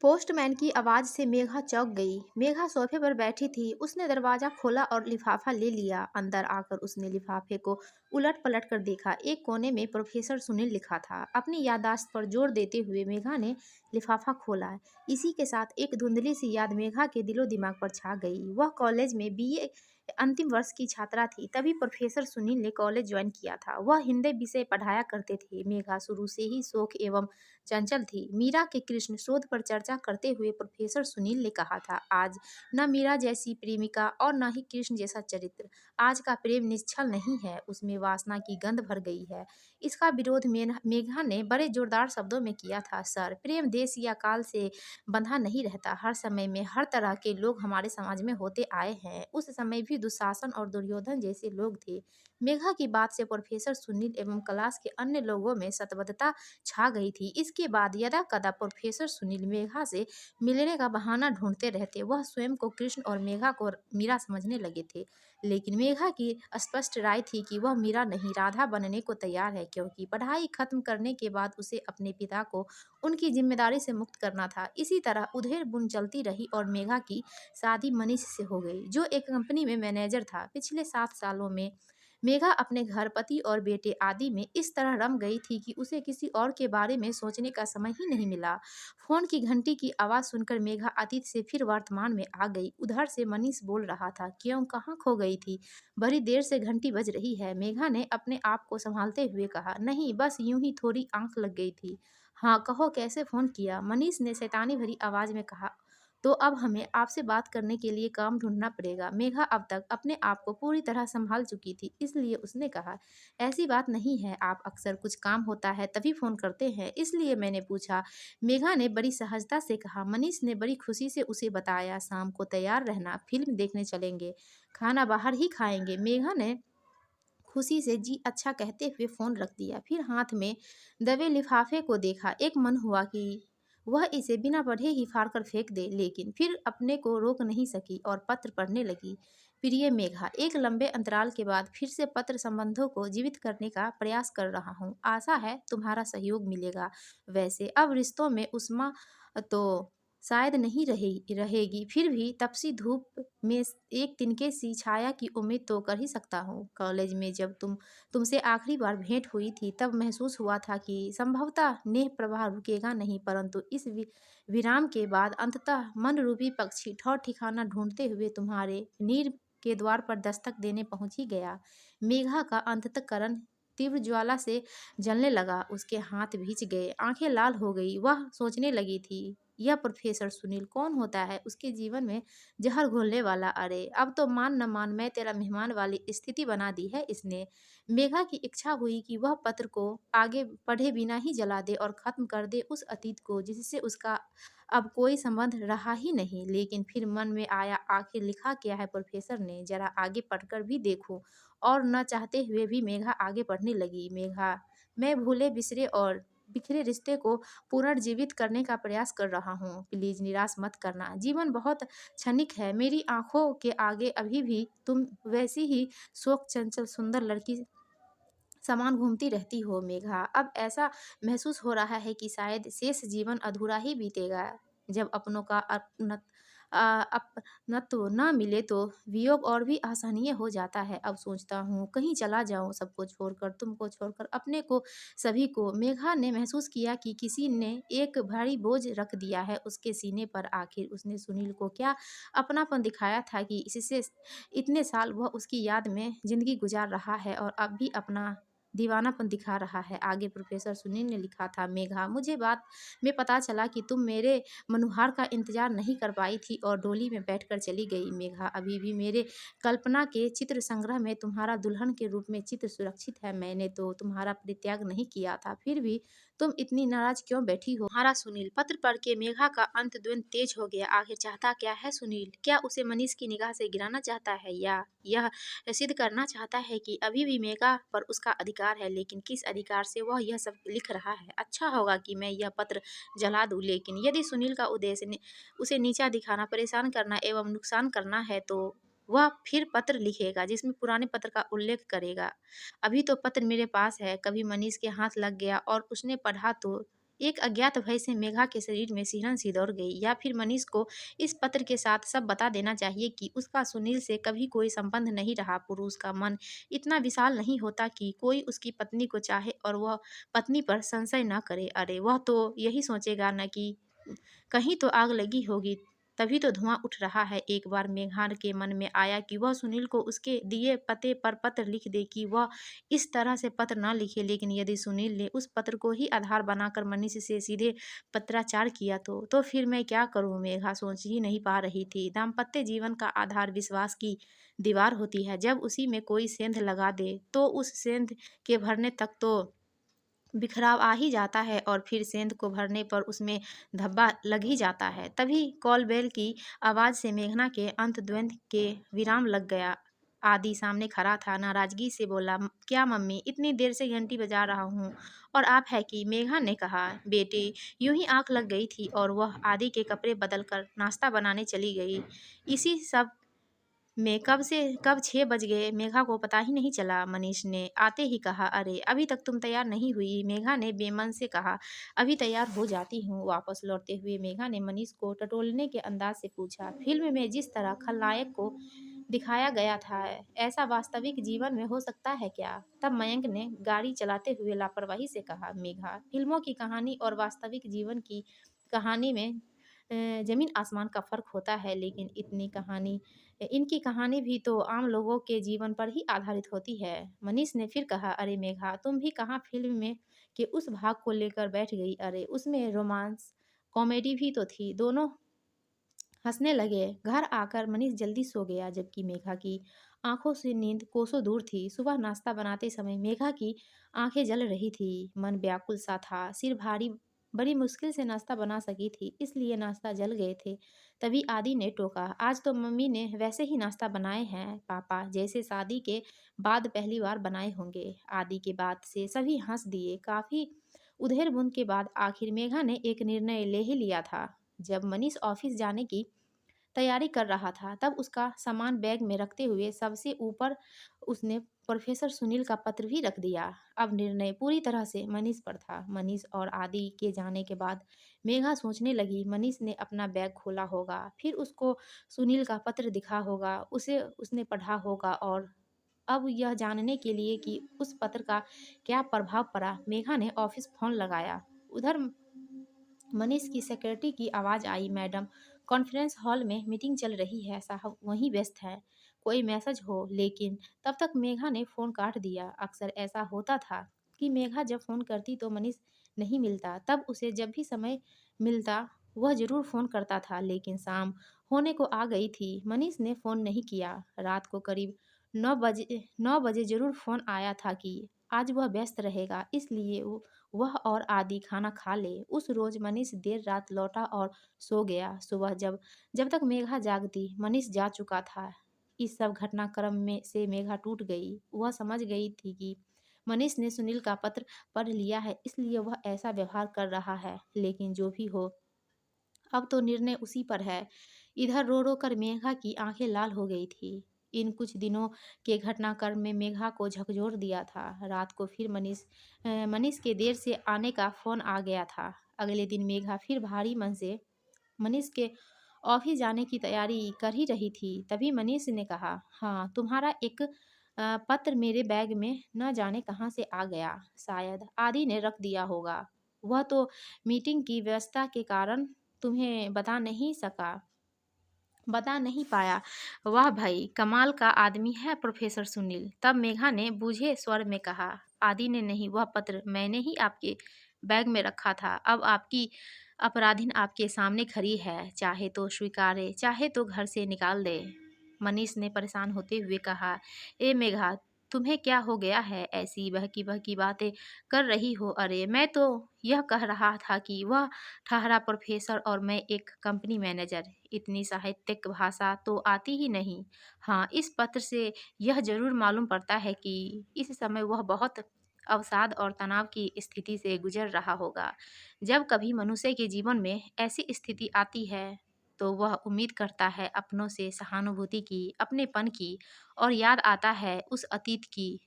Postman की आवाज से मेघा चौंक गई। मेघा सोफे पर बैठी थी। उसने दरवाजा खोला और लिफाफा ले लिया। अंदर आकर उसने लिफाफे को उलट पलट कर देखा। एक कोने में प्रोफेसर सुनील लिखा था। अपनी याददाश्त पर जोर देते हुए मेघा ने लिफाफा खोला। इसी के साथ एक धुंधली सी याद मेघा के दिलो दिमाग पर छा गई। वह कॉलेज में बीए अंतिम वर्ष की छात्रा थी। तभी प्रोफेसर सुनील ने कॉलेज ज्वाइन किया था। वह हिंदी विषय पढ़ाया करते थे। मेघा शुरू से ही शौक एवं चंचल थी। मीरा के कृष्ण शोध पर चर्चा करते हुए प्रोफेसर सुनील ने कहा था, आज न मीरा जैसी प्रेमिका और न ही कृष्ण जैसा चरित्र। आज का प्रेम निश्चल नहीं है, उसमें वासना की गंध भर गई है। इसका विरोध मेघा ने बड़े जोरदार शब्दों में किया था। सर, प्रेम देश या काल से बंधा नहीं रहता। हर समय में हर तरह के लोग हमारे समाज में होते आए हैं। उस समय भी दुशासन और दुर्योधन जैसे लोग थे। मेघा की बात से प्रोफेसर सुनील एवं क्लास के अन्य लोगों में शतबद्धता छा गई थी। इसके बाद यदा कदा प्रोफेसर सुनील मेघा से मिलने का बहाना ढूंढते रहते। वह स्वयं को कृष्ण और मेघा को मीरा समझने लगे थे। लेकिन मेघा की स्पष्ट राय थी कि वह मीरा नहीं राधा बनने को तैयार है, क्योंकि पढ़ाई खत्म करने के बाद उसे अपने पिता को उनकी जिम्मेदारी से मुक्त करना था। इसी तरह उधेड़ बुन चलती रही और मेघा की शादी मनीष से हो गई, जो एक कंपनी में मैनेजर था। पिछले 7 सालों में मेघा अपने घर, पति और बेटे आदि में इस तरह रम गई थी कि उसे किसी और के बारे में सोचने का समय ही नहीं मिला। फोन की घंटी की आवाज़ सुनकर मेघा अतीत से फिर वर्तमान में आ गई। उधर से मनीष बोल रहा था, क्यों, कहाँ खो गई थी? बड़ी देर से घंटी बज रही है। मेघा ने अपने आप को संभालते हुए कहा, नहीं, बस यूं ही थोड़ी आंख लग गई थी। हाँ कहो, कैसे फ़ोन किया? मनीष ने शैतानी भरी आवाज़ में कहा। तो अब हमें आपसे बात करने के लिए काम ढूंढना पड़ेगा। मेघा अब तक अपने आप को पूरी तरह संभाल चुकी थी, इसलिए उसने कहा, ऐसी बात नहीं है, आप अक्सर कुछ काम होता है तभी फ़ोन करते हैं, इसलिए मैंने पूछा। मेघा ने बड़ी सहजता से कहा। मनीष ने बड़ी खुशी से उसे बताया, शाम को तैयार रहना, फिल्म देखने चलेंगे, खाना बाहर ही खाएंगे। मेघा ने खुशी से जी अच्छा कहते हुए फ़ोन रख दिया। फिर हाथ में दबे लिफाफे को देखा। एक मन हुआ कि वह इसे बिना पढ़े ही फाड़ कर फेंक दे, लेकिन फिर अपने को रोक नहीं सकी और पत्र पढ़ने लगी। प्रिय मेघा, एक लंबे अंतराल के बाद फिर से पत्र संबंधों को जीवित करने का प्रयास कर रहा हूँ। आशा है तुम्हारा सहयोग मिलेगा। वैसे अब रिश्तों में उष्मा तो शायद नहीं रहेगी, फिर भी तपसी धूप में एक तिनके सी छाया की उम्मीद तो कर ही सकता हूँ। कॉलेज में जब तुमसे आखिरी बार भेंट हुई थी, तब महसूस हुआ था कि संभवतः नेह प्रवाह रुकेगा नहीं, परंतु इस विराम के बाद अंततः मन रूपी पक्षी ठौर ठिकाना ढूंढते हुए तुम्हारे नीर के द्वार पर दस्तक देने पहुंच ही गया। मेघा का अंतःकरण तीव्र ज्वाला से जलने लगा। उसके हाथ भींच गए, आंखें लाल हो गई। वह सोचने लगी थी, यह प्रोफेसर सुनील कौन होता है उसके जीवन में जहर घोलने वाला? अरे अब तो मान न मान मैं तेरा मेहमान वाली स्थिति बना दी है इसने। मेघा की इच्छा हुई कि वह पत्र को आगे पढ़े बिना ही जला दे और खत्म कर दे उस अतीत को जिससे उसका अब कोई संबंध रहा ही नहीं। लेकिन फिर मन में आया, आखिर लिखा क्या है प्रोफेसर ने, जरा आगे पढ़कर भी देखूं। और न चाहते हुए भी मेघा आगे पढ़ने लगी। मेघा, मैं भूले बिसरे और बिखरे रिश्ते को पुनर्जीवित करने का प्रयास कर रहा हूँ। प्लीज निराश मत करना। जीवन बहुत क्षणिक है। मेरी आंखों के आगे अभी भी तुम वैसी ही शोक चंचल सुंदर लड़की समान घूमती रहती हो। मेघा, अब ऐसा महसूस हो रहा है कि शायद शेष जीवन अधूरा ही बीतेगा। जब अपनों का अपनत्व न मिले तो वियोग और भी असहनीय हो जाता है। अब सोचता हूँ कहीं चला जाऊँ, सबको छोड़कर, तुमको छोड़कर, अपने को, सभी को। मेघा ने महसूस किया कि किसी ने एक भारी बोझ रख दिया है उसके सीने पर। आखिर उसने सुनील को क्या अपनापन दिखाया था कि इससे इतने साल वह उसकी याद में जिंदगी गुजार रहा है और अब भी अपना दीवानापन दिखा रहा है। आगे प्रोफेसर सुनील ने लिखा था, मेघा, मुझे बाद में पता चला कि तुम मेरे मनुहार का इंतजार नहीं कर पाई थी और डोली में बैठकर चली गई। मेघा, अभी भी मेरे कल्पना के चित्र संग्रह में तुम्हारा दुल्हन के रूप में चित्र सुरक्षित है। मैंने तो तुम्हारा परित्याग नहीं किया था, फिर भी तुम इतनी नाराज क्यों बैठी हो? तुम्हारा सुनील। पत्र पढ़ के मेघा का अंतद्वंद तेज हो गया। आखिर चाहता क्या है सुनील? क्या उसे मनीष की निगाह से गिराना चाहता है, या यह सिद्ध करना चाहता है कि अभी भी मेघा पर उसका अधिकार है? लेकिन किस अधिकार से वह यह सब लिख रहा है? अच्छा होगा कि मैं यह पत्र जला दूं। लेकिन यदि सुनील का उद्देश्य उसे नीचा दिखाना, परेशान करना एवं नुकसान करना है, तो वह फिर पत्र लिखेगा जिसमें पुराने पत्र का उल्लेख करेगा। अभी तो पत्र मेरे पास है, कभी मनीष के हाथ लग गया और उसने पढ़ा तो एक अज्ञात भय से मेघा के शरीर में सिहरन सी दौड़ गई। या फिर मनीष को इस पत्र के साथ सब बता देना चाहिए कि उसका सुनील से कभी कोई संबंध नहीं रहा। पुरुष का मन इतना विशाल नहीं होता कि कोई उसकी पत्नी को चाहे और वह पत्नी पर संशय न करे। अरे वह तो यही सोचेगा न कि कहीं तो आग लगी होगी, तभी तो धुआं उठ रहा है। एक बार मेघा के मन में आया कि वह सुनील को उसके दिए पते पर पत्र लिख दे कि वह इस तरह से पत्र न लिखे। लेकिन यदि सुनील ने उस पत्र को ही आधार बनाकर मनीष से सीधे पत्राचार किया तो फिर मैं क्या करूं? मेघा सोच ही नहीं पा रही थी। दाम्पत्य जीवन का आधार विश्वास की दीवार होती है। जब उसी में कोई सेंध लगा दे तो उस सेंध के भरने तक तो बिखराव आ ही जाता है और फिर सेंध को भरने पर उसमें धब्बा लग ही जाता है। तभी कॉल बेल की आवाज़ से मेघना के अंतद्वंद के विराम लग गया। आदि सामने खड़ा था, नाराजगी से बोला, क्या मम्मी, इतनी देर से घंटी बजा रहा हूँ और आप है कि? मेघा ने कहा, बेटे यूं ही आंख लग गई थी। और वह आदि के कपड़े बदलकर नाश्ता बनाने चली गई। इसी सब में कब 6 बज गए मेघा को पता ही नहीं चला। मनीष ने आते ही कहा, अरे अभी तक तुम तैयार नहीं हुई? मेघा ने बेमन से कहा, अभी तैयार हो जाती हूँ। वापस लौटते हुए मेघा ने मनीष को टटोलने के अंदाज से पूछा, फिल्म में जिस तरह खलनायक को दिखाया गया था ऐसा वास्तविक जीवन में हो सकता है क्या? तब मयंक ने गाड़ी चलाते हुए लापरवाही से कहा, मेघा, फिल्मों की कहानी और वास्तविक जीवन की कहानी में जमीन आसमान का फर्क होता है। लेकिन इनकी कहानी भी तो आम लोगों के जीवन पर ही आधारित होती है। मनीष ने फिर कहा, अरे मेघा, तुम भी कहाँ फिल्म में के उस भाग को लेकर बैठ गई? अरे उसमें रोमांस कॉमेडी भी तो थी। दोनों हंसने लगे। घर आकर मनीष जल्दी सो गया, जबकि मेघा की आंखों से नींद कोसों दूर थी। सुबह नाश्ता बनाते समय मेघा की आंखें जल रही थी, मन व्याकुल सा था, सिर भारी। बड़ी मुश्किल से नाश्ता बना सकी थी, इसलिए नाश्ता जल गए थे। तभी आदि ने टोका, आज तो मम्मी ने वैसे ही नाश्ता बनाए हैं पापा, जैसे शादी के बाद पहली बार बनाए होंगे। आदि के बात से सभी हंस दिए। काफी उधेड़ बुन के बाद आखिर मेघा ने एक निर्णय ले ही लिया था। जब मनीष ऑफिस जाने की तैयारी कर रहा था, तब उसका सामान बैग में रखते हुए सबसे ऊपर उसने प्रोफेसर सुनील का पत्र भी रख दिया। अब निर्णय पूरी तरह से मनीष पर था। मनीष और आदि के जाने के बाद मेघा सोचने लगी, मनीष ने अपना बैग खोला होगा, फिर उसको सुनील का पत्र दिखा होगा, उसे उसने पढ़ा होगा और अब यह जानने के लिए कि उस पत्र का क्या प्रभाव पड़ा, मेघा ने ऑफिस फोन लगाया। उधर मनीष की सेक्रेटरी की आवाज़ आई, मैडम, कॉन्फ्रेंस हॉल में मीटिंग चल रही है, साहब वहीं व्यस्त है, कोई मैसेज हो? लेकिन तब तक मेघा ने फ़ोन काट दिया। अक्सर ऐसा होता था कि मेघा जब फ़ोन करती तो मनीष नहीं मिलता, तब उसे जब भी समय मिलता वह ज़रूर फ़ोन करता था। लेकिन शाम होने को आ गई थी, मनीष ने फ़ोन नहीं किया। रात को करीब 9 बजे ज़रूर फ़ोन आया था कि आज वह व्यस्त रहेगा, इसलिए वह और आदि खाना खा ले। उस रोज मनीष देर रात लौटा और सो गया। सुबह जब जब तक मेघा जागती, मनीष जा चुका था। इस सब घटनाक्रम में से मेघा टूट गई। वह समझ गई थी कि मनीष ने सुनील का पत्र पढ़ लिया है, इसलिए वह ऐसा व्यवहार कर रहा है। लेकिन जो भी हो, अब तो निर्णय उसी पर है। इधर रो रो कर मेघा की आंखें लाल हो गई थी। इन कुछ दिनों के घटनाक्रम में मेघा को झकझोर दिया था। रात को फिर मनीष के देर से आने का फ़ोन आ गया था। अगले दिन मेघा फिर भारी मन से मनीष के ऑफिस जाने की तैयारी कर ही रही थी। तभी मनीष ने कहा, हाँ, तुम्हारा एक पत्र मेरे बैग में न जाने कहाँ से आ गया। शायद आदि ने रख दिया होगा। वह तो मीटिंग की व्यवस्था के कारण तुम्हें बता नहीं पाया। वाह भाई, कमाल का आदमी है प्रोफेसर सुनील। तब मेघा ने बूझे स्वर में कहा, आदि ने नहीं, वह पत्र मैंने ही आपके बैग में रखा था। अब आपकी अपराधीन आपके सामने खड़ी है, चाहे तो स्वीकारे, चाहे तो घर से निकाल दे। मनीष ने परेशान होते हुए कहा, ए मेघा, तुम्हें क्या हो गया है? ऐसी बहकी बहकी बातें कर रही हो। अरे मैं तो यह कह रहा था कि वह ठहरा प्रोफेसर और मैं एक कंपनी मैनेजर। इतनी साहित्यिक भाषा तो आती ही नहीं। हाँ, इस पत्र से यह जरूर मालूम पड़ता है कि इस समय वह बहुत अवसाद और तनाव की स्थिति से गुजर रहा होगा। जब कभी मनुष्य के जीवन में ऐसी स्थिति आती है तो वह उम्मीद करता है अपनों से सहानुभूति की, अपनेपन की, और याद आता है उस अतीत की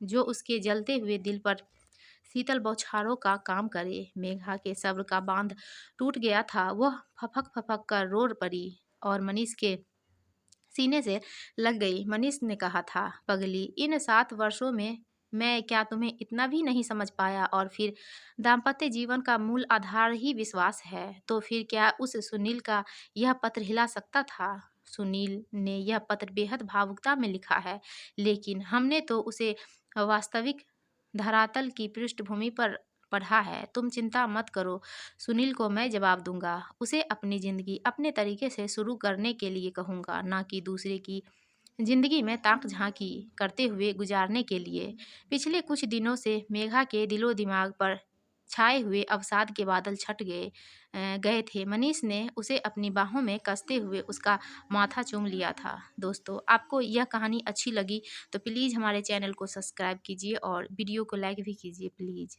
जो उसके जलते हुए दिल पर शीतल बौछारों का काम करे। मेघा के सब्र का बांध टूट गया था। वह फपक फपक कर रो पड़ी और मनीष के सीने से लग गई। मनीष ने कहा था, पगली, इन 7 वर्षों में मैं क्या तुम्हें इतना भी नहीं समझ पाया? और फिर दाम्पत्य जीवन का मूल आधार ही विश्वास है। तो फिर क्या उस सुनील का यह पत्र हिला सकता था? सुनील ने यह पत्र बेहद भावुकता में लिखा है, लेकिन हमने तो उसे वास्तविक धरातल की पृष्ठभूमि पर पढ़ा है। तुम चिंता मत करो, सुनील को मैं जवाब दूंगा। उसे अपनी ज़िंदगी अपने तरीके से शुरू करने के लिए कहूँगा, ना कि दूसरे की ज़िंदगी में ताक झांकी करते हुए गुजारने के लिए। पिछले कुछ दिनों से मेघा के दिलो दिमाग पर छाए हुए अवसाद के बादल गए थे। मनीष ने उसे अपनी बाहों में कसते हुए उसका माथा चूम लिया था। दोस्तों, आपको यह कहानी अच्छी लगी तो प्लीज़ हमारे चैनल को सब्सक्राइब कीजिए और वीडियो को लाइक भी कीजिए प्लीज़।